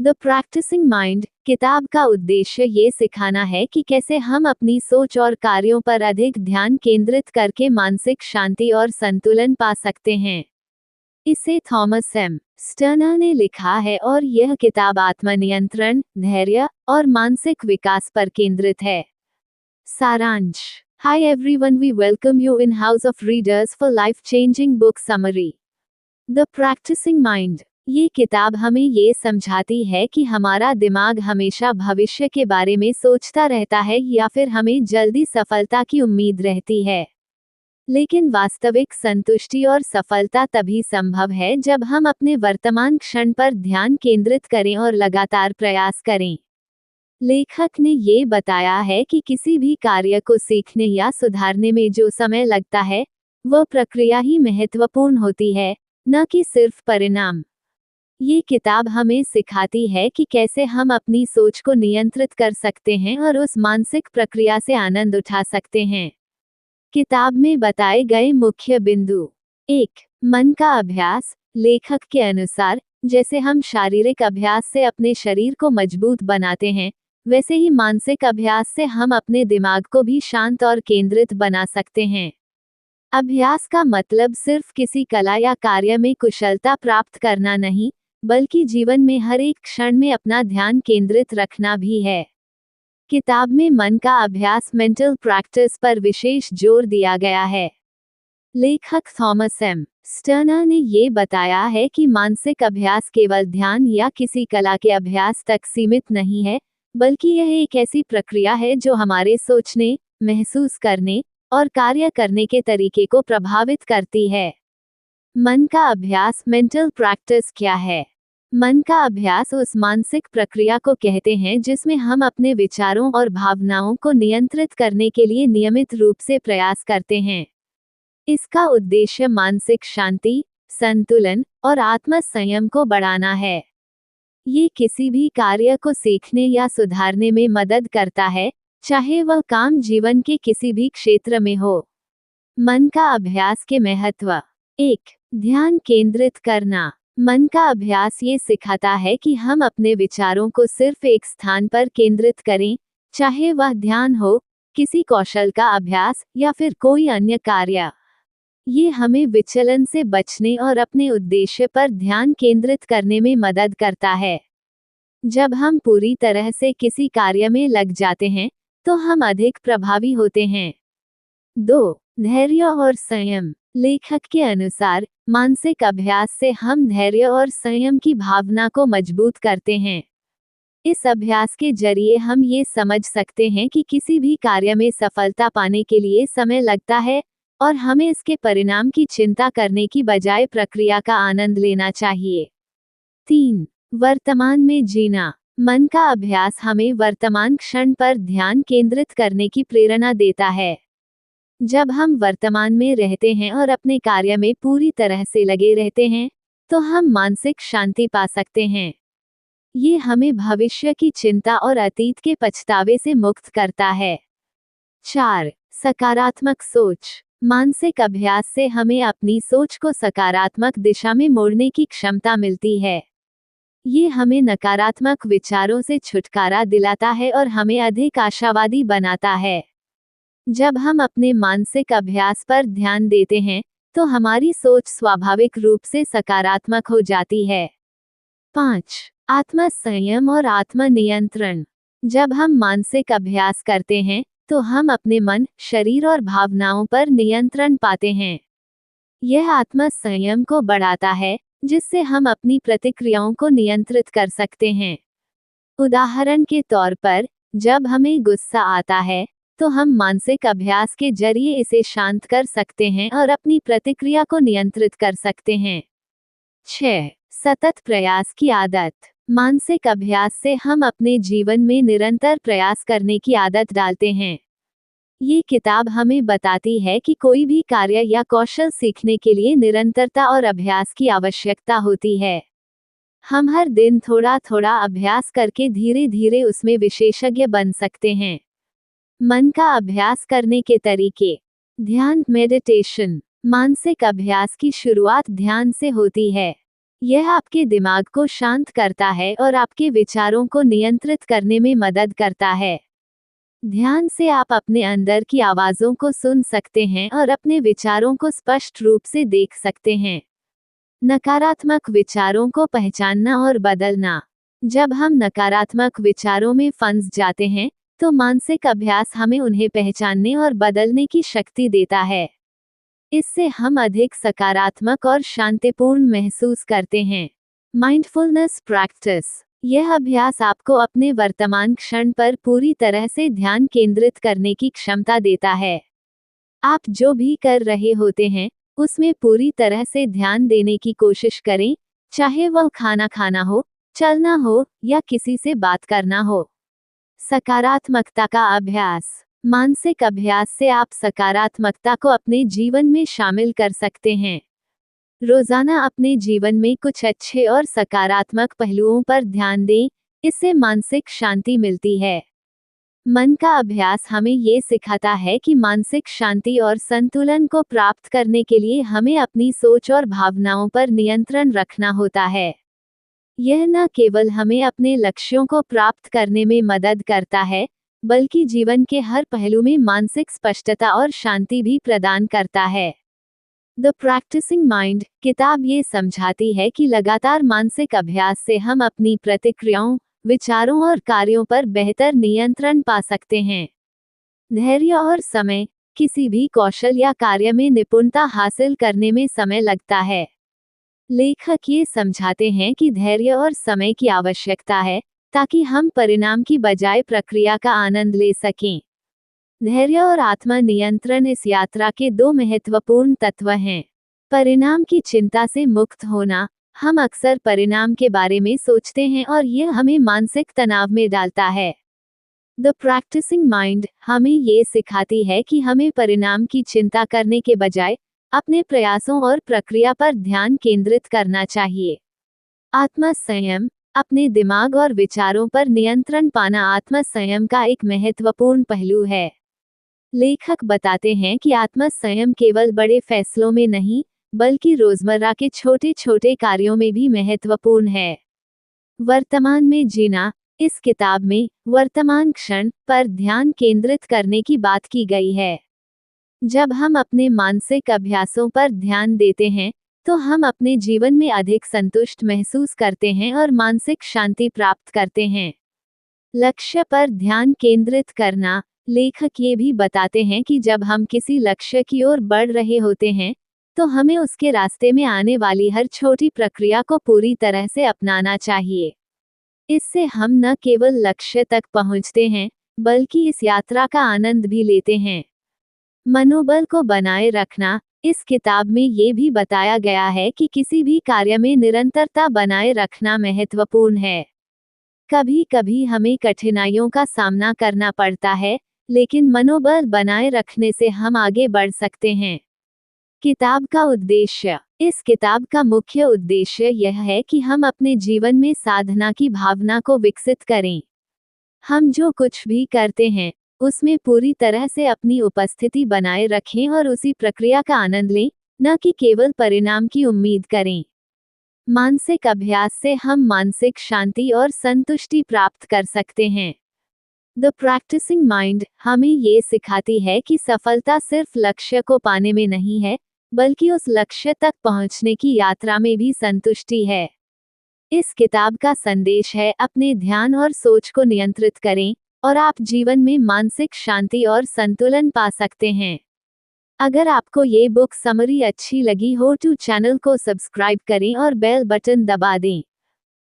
The practising mind किताब का उद्देश्य ये सिखाना है कि कैसे हम अपनी सोच और कार्यों पर अधिक ध्यान केंद्रित करके मानसिक शांति और संतुलन पा सकते हैं। इसे थॉमस एम स्टर्नर ने लिखा है और यह किताब आत्मनियंत्रण, धैर्य और मानसिक विकास पर केंद्रित है। सारांश। Hi everyone, we welcome you in House of Readers for life-changing book summary. The Practicing Mind. ये किताब हमें ये समझाती है कि हमारा दिमाग हमेशा भविष्य के बारे में सोचता रहता है या फिर हमें जल्दी सफलता की उम्मीद रहती है। लेकिन वास्तविक संतुष्टि और सफलता तभी संभव है जब हम अपने वर्तमान क्षण पर ध्यान केंद्रित करें और लगातार प्रयास करें। लेखक ने ये बताया है कि किसी भी कार्य को सीखने या सुधारने में जो समय लगता है, वह प्रक्रिया ही महत्वपूर्ण होती है, न कि सिर्फ परिणाम। ये किताब हमें सिखाती है कि कैसे हम अपनी सोच को नियंत्रित कर सकते हैं और उस मानसिक प्रक्रिया से आनंद उठा सकते हैं। किताब में बताए गए मुख्य बिंदु। 1. मन का अभ्यास। लेखक के अनुसार, जैसे हम शारीरिक अभ्यास से अपने शरीर को मजबूत बनाते हैं, वैसे ही मानसिक अभ्यास से हम अपने दिमाग को भी शांत और केंद्रित बना सकते हैं। अभ्यास का मतलब सिर्फ किसी कला या कार्य में कुशलता प्राप्त करना नहीं, बल्कि जीवन में हर एक क्षण में अपना ध्यान केंद्रित रखना भी है। किताब में मन का अभ्यास मेंटल प्रैक्टिस पर विशेष जोर दिया गया है। लेखक थॉमस एम स्टर्नर ने ये बताया है कि मानसिक अभ्यास केवल ध्यान या किसी कला के अभ्यास तक सीमित नहीं है, बल्कि यह एक ऐसी प्रक्रिया है जो हमारे सोचने, महसूस करने और कार्य करने के तरीके को प्रभावित करती है। मन का अभ्यास मेंटल प्रैक्टिस क्या है? मन का अभ्यास उस मानसिक प्रक्रिया को कहते हैं जिसमें हम अपने विचारों और भावनाओं को नियंत्रित करने के लिए नियमित रूप से प्रयास करते हैं। इसका उद्देश्य मानसिक शांति, संतुलन और आत्म संयम को बढ़ाना है। ये किसी भी कार्य को सीखने या सुधारने में मदद करता है, चाहे वह काम जीवन के किसी भी क्षेत्र में हो। मन का अभ्यास के महत्व। 1. ध्यान केंद्रित करना। मन का अभ्यास ये सिखाता है कि हम अपने विचारों को सिर्फ एक स्थान पर केंद्रित करें, चाहे वह ध्यान हो, किसी कौशल का अभ्यास या फिर कोई अन्य कार्य। ये हमें विचलन से बचने और अपने उद्देश्य पर ध्यान केंद्रित करने में मदद करता है। जब हम पूरी तरह से किसी कार्य में लग जाते हैं, तो हम अधिक प्रभावी होते हैं। 2. धैर्य और संयम। लेखक के अनुसार, मानसिक अभ्यास से हम धैर्य और संयम की भावना को मजबूत करते हैं। इस अभ्यास के जरिए हम ये समझ सकते हैं कि किसी भी कार्य में सफलता पाने के लिए समय लगता है, और हमें इसके परिणाम की चिंता करने की बजाय प्रक्रिया का आनंद लेना चाहिए। 3. वर्तमान में जीना। मन का अभ्यास हमें वर्तमान क्षण पर ध्यान केंद्रित करने की प्रेरणा देता है। जब हम वर्तमान में रहते हैं और अपने कार्य में पूरी तरह से लगे रहते हैं, तो हम मानसिक शांति पा सकते हैं। ये हमें भविष्य की चिंता और अतीत के पछतावे से मुक्त करता है। 4. सकारात्मक सोच। मानसिक अभ्यास से हमें अपनी सोच को सकारात्मक दिशा में मोड़ने की क्षमता मिलती है। ये हमें नकारात्मक विचारों से छुटकारा दिलाता है और हमें अधिक आशावादी बनाता है। जब हम अपने मानसिक अभ्यास पर ध्यान देते हैं, तो हमारी सोच स्वाभाविक रूप से सकारात्मक हो जाती है। 5. आत्म संयम और आत्म नियंत्रण। जब हम मानसिक अभ्यास करते हैं, तो हम अपने मन, शरीर और भावनाओं पर नियंत्रण पाते हैं। यह आत्म संयम को बढ़ाता है, जिससे हम अपनी प्रतिक्रियाओं को नियंत्रित कर सकते हैं। उदाहरण के तौर पर, जब हमें गुस्सा आता है, तो हम मानसिक अभ्यास के जरिए इसे शांत कर सकते हैं और अपनी प्रतिक्रिया को नियंत्रित कर सकते हैं। 6. सतत प्रयास की आदत। मानसिक अभ्यास से हम अपने जीवन में निरंतर प्रयास करने की आदत डालते हैं। ये किताब हमें बताती है कि कोई भी कार्य या कौशल सीखने के लिए निरंतरता और अभ्यास की आवश्यकता होती है। हम हर दिन थोड़ा थोड़ा अभ्यास करके धीरे धीरे उसमें विशेषज्ञ बन सकते हैं। मन का अभ्यास करने के तरीके। ध्यान मेडिटेशन। मानसिक अभ्यास की शुरुआत ध्यान से होती है। यह आपके दिमाग को शांत करता है और आपके विचारों को नियंत्रित करने में मदद करता है। ध्यान से आप अपने अंदर की आवाज़ों को सुन सकते हैं और अपने विचारों को स्पष्ट रूप से देख सकते हैं। नकारात्मक विचारों को पहचानना और बदलना। जब हम नकारात्मक विचारों में फंस जाते हैं, तो मानसिक अभ्यास हमें उन्हें पहचानने और बदलने की शक्ति देता है। इससे हम अधिक सकारात्मक और शांतिपूर्ण महसूस करते हैं। Mindfulness practice. यह अभ्यास आपको अपने वर्तमान क्षण पर पूरी तरह से ध्यान केंद्रित करने की क्षमता देता है। आप जो भी कर रहे होते हैं, उसमें पूरी तरह से ध्यान देने की कोशिश करें, चाहे वह खाना खाना हो, चलना हो या किसी से बात करना हो। सकारात्मकता का अभ्यास। मानसिक अभ्यास से आप सकारात्मकता को अपने जीवन में शामिल कर सकते हैं। रोजाना अपने जीवन में कुछ अच्छे और सकारात्मक पहलुओं पर ध्यान दें, इससे मानसिक शांति मिलती है। मन का अभ्यास हमें ये सिखाता है कि मानसिक शांति और संतुलन को प्राप्त करने के लिए हमें अपनी सोच और भावनाओं पर नियंत्रण रखना होता है। यह न केवल हमें अपने लक्ष्यों को प्राप्त करने में मदद करता है, बल्कि जीवन के हर पहलू में मानसिक स्पष्टता और शांति भी प्रदान करता है। द प्रैक्टिसिंग माइंड किताब ये समझाती है कि लगातार मानसिक अभ्यास से हम अपनी प्रतिक्रियाओं, विचारों और कार्यों पर बेहतर नियंत्रण पा सकते हैं। धैर्य और समय। किसी भी कौशल या कार्य में निपुणता हासिल करने में समय लगता है। लेखक ये समझाते हैं कि धैर्य और समय की आवश्यकता है, ताकि हम परिणाम की बजाय प्रक्रिया का आनंद ले सकें। धैर्य और आत्म नियंत्रण इस यात्रा के दो महत्वपूर्ण तत्व हैं। परिणाम की चिंता से मुक्त होना। हम अक्सर परिणाम के बारे में सोचते हैं और यह हमें मानसिक तनाव में डालता है। द प्रैक्टिसिंग माइंड हमें ये सिखाती है कि हमें परिणाम की चिंता करने के बजाय अपने प्रयासों और प्रक्रिया पर ध्यान केंद्रित करना चाहिए। आत्म संयम। अपने दिमाग और विचारों पर नियंत्रण पाना आत्म संयम का एक महत्वपूर्ण पहलू है। लेखक बताते हैं कि आत्म संयम केवल बड़े फैसलों में नहीं, बल्कि रोजमर्रा के छोटे छोटे कार्यों में भी महत्वपूर्ण है। वर्तमान में जीना। इस किताब में वर्तमान क्षण पर ध्यान केंद्रित करने की बात की गई है। जब हम अपने मानसिक अभ्यासों पर ध्यान देते हैं, तो हम अपने जीवन में अधिक संतुष्ट महसूस करते हैं और मानसिक शांति प्राप्त करते हैं। लक्ष्य पर ध्यान केंद्रित करना। लेखक ये भी बताते हैं कि जब हम किसी लक्ष्य की ओर बढ़ रहे होते हैं, तो हमें उसके रास्ते में आने वाली हर छोटी प्रक्रिया को पूरी तरह से अपनाना चाहिए। इससे हम न केवल लक्ष्य तक पहुंचते हैं, बल्कि इस यात्रा का आनंद भी लेते हैं। मनोबल को बनाए रखना। इस किताब में ये भी बताया गया है कि किसी भी कार्य में निरंतरता बनाए रखना महत्वपूर्ण है। कभी कभी हमें कठिनाइयों का सामना करना पड़ता है, लेकिन मनोबल बनाए रखने से हम आगे बढ़ सकते हैं। किताब का उद्देश्य। इस किताब का मुख्य उद्देश्य यह है कि हम अपने जीवन में साधना की भावना को विकसित करें। हम जो कुछ भी करते हैं, उसमें पूरी तरह से अपनी उपस्थिति बनाए रखें और उसी प्रक्रिया का आनंद लें, न कि केवल परिणाम की उम्मीद करें। मानसिक अभ्यास से हम मानसिक शांति और संतुष्टि प्राप्त कर सकते हैं। द प्रैक्टिसिंग माइंड हमें ये सिखाती है कि सफलता सिर्फ लक्ष्य को पाने में नहीं है, बल्कि उस लक्ष्य तक पहुंचने की यात्रा में भी संतुष्टि है। इस किताब का संदेश है, अपने ध्यान और सोच को नियंत्रित करें, और आप जीवन में मानसिक शांति और संतुलन पा सकते हैं। अगर आपको ये बुक समरी अच्छी लगी हो तो चैनल को सब्सक्राइब करें और बेल बटन दबा दें।